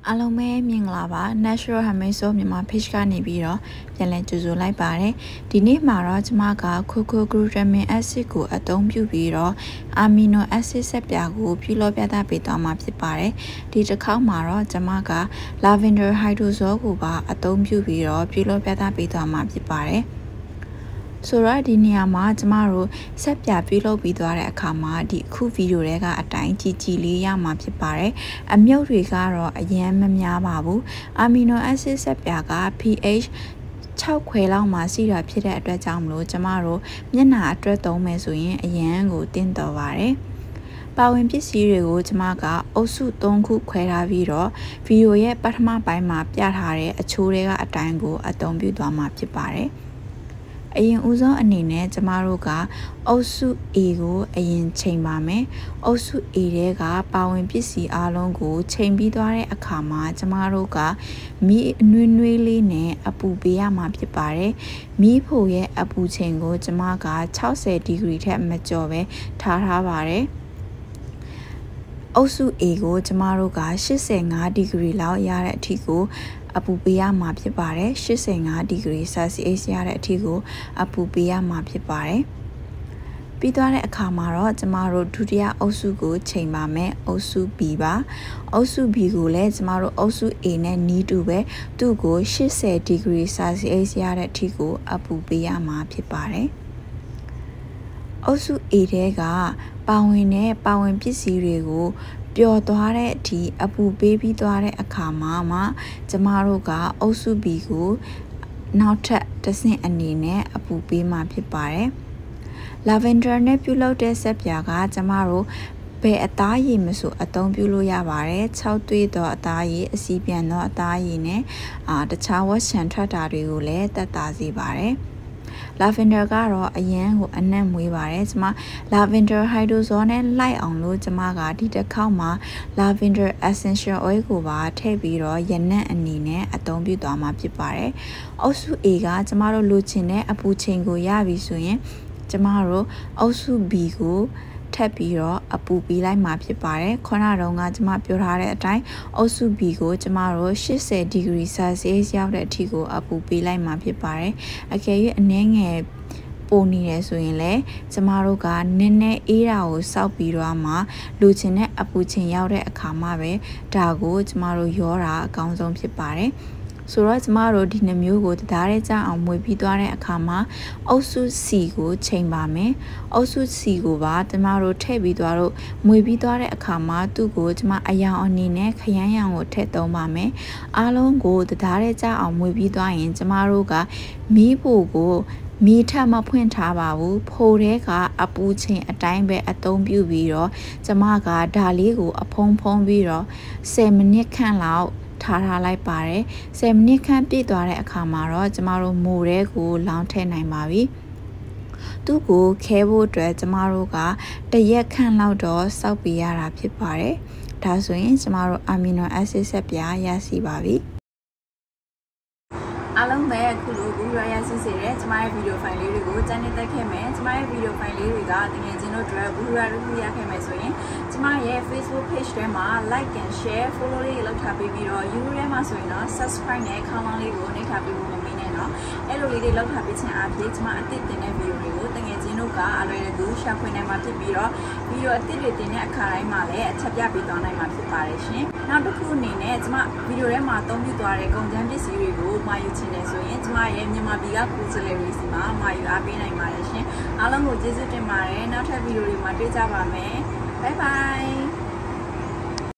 အားလုံးပဲမင်္ဂလာပါ Natural Amino မြန်မာ page ကနေပြီးတော့ပြန်လည်ကြိုဆိုလိုက်ပါတယ်ဒီနေ့မှာတော့ကျွန်မက Cocoa-glutamic acid ကိုအသုံးပြုပြီးတော့ Amino acid ဆက်ပြာကိုပြုလုပ်ပြသပေးသွားမှာဖြစ်ပါတယ်ဒီတစ်ခေါက်မှာတော့ကျွန်မက Lavender hydrosol ကိုပါအသုံးပြုပြီးတော့ပြုလုပ်ပြသပေးသွားမှာဖြစ်ပါတယ်ဆိုတော့ဒီနေရာမှာကျမတို့ဆက်ပြပြုလုပ်ပြီးသွားတဲ့အခါမှာဒီအခုဗီဒီယိုတွေကအတိုင်းကြီးလေးရမှာဖြစ်ပါတယ်အမြုပ်တွေကတော့အရင်မများပါဘူး Amino acid ဆက်ပြက pH 6 ခွဲလောက်မှာရှိတာဖြစ်တဲ့အတွက်ကြောင့်မလို့ကျမတို့မျက်နှာအတွက်သုံးမယ်ဆိုရင်အရင်ကိုတင်းတော်ပါတယ်ပါဝင်ပစ္စည်းတွေကိုကျမကအုပ်စု3ခုခွဲထားပြီးတော့ဗီဒီယိုရဲ့ပထမပိုင်းမှာပြထားတဲ့အချိုးတွေကအတိုင်းကိုအသုံးပြုသွားမှာဖြစ်ပါတယ်အရင်ဦးဆုံးအနေနဲ့ကျမတို့ကအုပ်စု A ကိုအရင်ချိန်ပါမယ်အုပ်စု A ထဲကပါဝင်ပစ္စည်းအလုံးကိုချိန်ပြီးသွားတဲ့အခါမှာကျမတို့ကမီးအနွေးနွေးလေးနဲ့အပူပေးရမှာဖြစ်ပါတယ်မီးဖို့ရဲ့အပူချိန်ကိုကျမက60ဒီဂရီထက်မကျော်ပဲထားပါတယ်အုပ်စု A ကိုကျမတို့က85ဒီဂရီလောက်ရတဲ့အထိကိုအပူပေးရမှာဖြစ်ပါတယ်85ဒီဂရီဆယ်စီရပ်စ်ရတဲ့အထိကိုအပူပေးရမှာဖြစ်ပါတယ်ပြီးသွားတဲ့အခါမှာတော့ကျမတို့ဒုတိယအုပ်စုကိုချိန်ပါမယ်အုပ်စု B ပါအုပ်စု B ကိုလည်းကျမတို့အုပ်စု A နဲ့နီးတူပဲသူ့ကို80ဒီဂရီဆယ်စီရပ်စ်ရတဲ့အထိကိုအပူပေးရမှာဖြစ်ပါတယ်အုပ်စု A ထဲကပါဝင်ပစ္စည်းတွေကိုပျော်သွားတဲ့အထိအပူပေးပြီးသွားတဲ့အခါမှာကျမတို့ကအုပ်စု B ကိုနောက်ထပ်တစ်ဆင့်အနေနဲ့အပူပေးမှာဖြစ်ပါတယ်။ Lavender နဲ့ပြုလုပ်တဲ့ဆက်ပြာကကျမတို့ဘယ်အသားရည်မဆိုအသုံးပြုလို့ရပါတယ်။6သွေးသောအသားရည်အစီပြန်သောအသားရည်နဲ့တခြားဝက်ချန်ထွက်တာတွေကိုလည်းသက်သာစေပါတယ်။ Lavender ကတော့အရန်ကိုအနံ့မွေးပါတယ်ကျမ Lavender hydrosol နဲ့လိုက်အောင်လို့ကျမကဒီတစ်ခေါက်မှာ Lavender essential oil ကိုပါထည့်ပြီးတော့ရနံ့အနေနဲ့အသုံးပြုသွားမှာဖြစ်ပါတယ်အုပ်စု A ကကျမတို့လိုချင်တဲ့အပူချိန်ကိုရပြီဆိုရင်ကျမတို့အုပ်စု B ကိုထပ်ပြီးတော့အပူပေးလိုက်မှာဖြစ်ပါတယ်ခုနတုန်းကကျမပြောထားတဲ့အတိုင်းအုပ်စု B ကိုကျမတို့80ဒီဂရီဆယ်စီရပ်စ်ရောက်တဲ့အထိကိုအပူပေးလိုက်မှာဖြစ်ပါတယ်အကယ်၍အနည်းငယ်ပိုနေရဆိုရင်လည်းကျမတို့ကနည်းနည်းအေးတာကိုစောက်ပြီးတော့မှလူချင်းနဲ့အပူချင်းရောက်တဲ့အခါမှာပဲဒါကိုကျမတို့ရောတာအကောင်းဆုံးဖြစ်ပါတယ်ဆိုတော့ကျမတို့ဒီနှမျိုးကိုတရားရဲကြအောင်မွေပြီးသွားတဲ့အခါမှာအုပ်စု C ကိုချိန်ပါမယ်အုပ်စု C ကိုပါကျမတို့ထည့်ပြီးသွားတော့မွေပြီးသွားတဲ့အခါမှာသူ့ကိုကျမအယောင်အနေနဲ့ခရမ်းရောင်ကိုထည့်သုံးပါမယ်အားလုံးကိုတရားရဲကြအောင်မွေပြီးသွားရင်ကျမတို့ကမီးဖို့ကိုမီးထပ်မဖွင့်ထားပါဘူးဖိုးတဲ့ကအပူချိန်အတိုင်းပဲအသုံးပြုပြီးတော့ကျမကဒါလေးကိုအဖုံးပြီးတော့10မိနစ်ခန့်လောက်ထားလိုက်ပါတယ်10မိနစ်ခန့်ပြည့်သွားတဲ့အခါမှာတော့ကျမတို့မိုးတဲ့ကိုလောင်းထည့်နိုင်ပါပြီသူ့ကိုခဲဖို့အတွက်ကျမတို့ကတရက်ခန့်လောက်တော့စောက်ပေးရတာဖြစ်ပါတယ်ဒါဆိုရင်ကျမတို့ Amino acid ဆက်ပြာရရှိပါပြီအားလုံးပဲအခုလိုဗီဒီယိုရရှိစေတဲ့ကျမရဲ့ဗီဒီယိုဖိုင်လေးတွေကိုကြည့်နေတက်ခဲ့မယ်ကျမရဲ့ဗီဒီယိုဖိုင်လေးတွေကတကယ်ချင်းတို့အတွက်ဗီဒီယိုရခဲ့မယ်ဆိုရင်ကျမရဲ့ Facebook page ထဲမှာ like and share follow လေးလုပ်ထားပြီးတော့ YouTube ထဲမှာဆိုရင်တော့ subscribe နဲ့ခေါင်းလောင်းလေးကိုနှိပ်ထားပြီးဖို့မမေ့နဲ့တော့အဲ့လိုလေးတွေလုပ်ထားပြီးချင်းအားဖြင့်ကျမအသစ်တင်တဲ့ဗီဒီယိုတွေကိုတကယ်ချင်းတို့ကအလွယ်တကူရှာဖွေနိုင်မှာဖြစ်ပြီးတော့ဗီဒီယိုအသစ်တွေတင်တဲ့အခါတိုင်းမှာလည်းအချက်ပြပေးသွားနိုင်မှာဖြစ်ပါတယ်ရှင်နောက်တစ်ခုအနေနဲ့ကျမဗီဒီယိုထဲမှာအသုံးပြုသွားတဲ့ကုန်ကျန်းပစ္စည်းတွေကိုမှာယူချင်တယ်ဆိုရင်ကျမရဲ့မြန်မာပြည်ကကိုယ်စားလှယ်တွေစီမှာမှာယူအားပေးနိုင်ပါတယ်ရှင်အားလုံးကိုကျေးဇူးတင်ပါတယ်နောက်ထပ်ဗီဒီယိုတွေမှာတွေ့ကြပါမယ်ဘိုင်ဘိုင်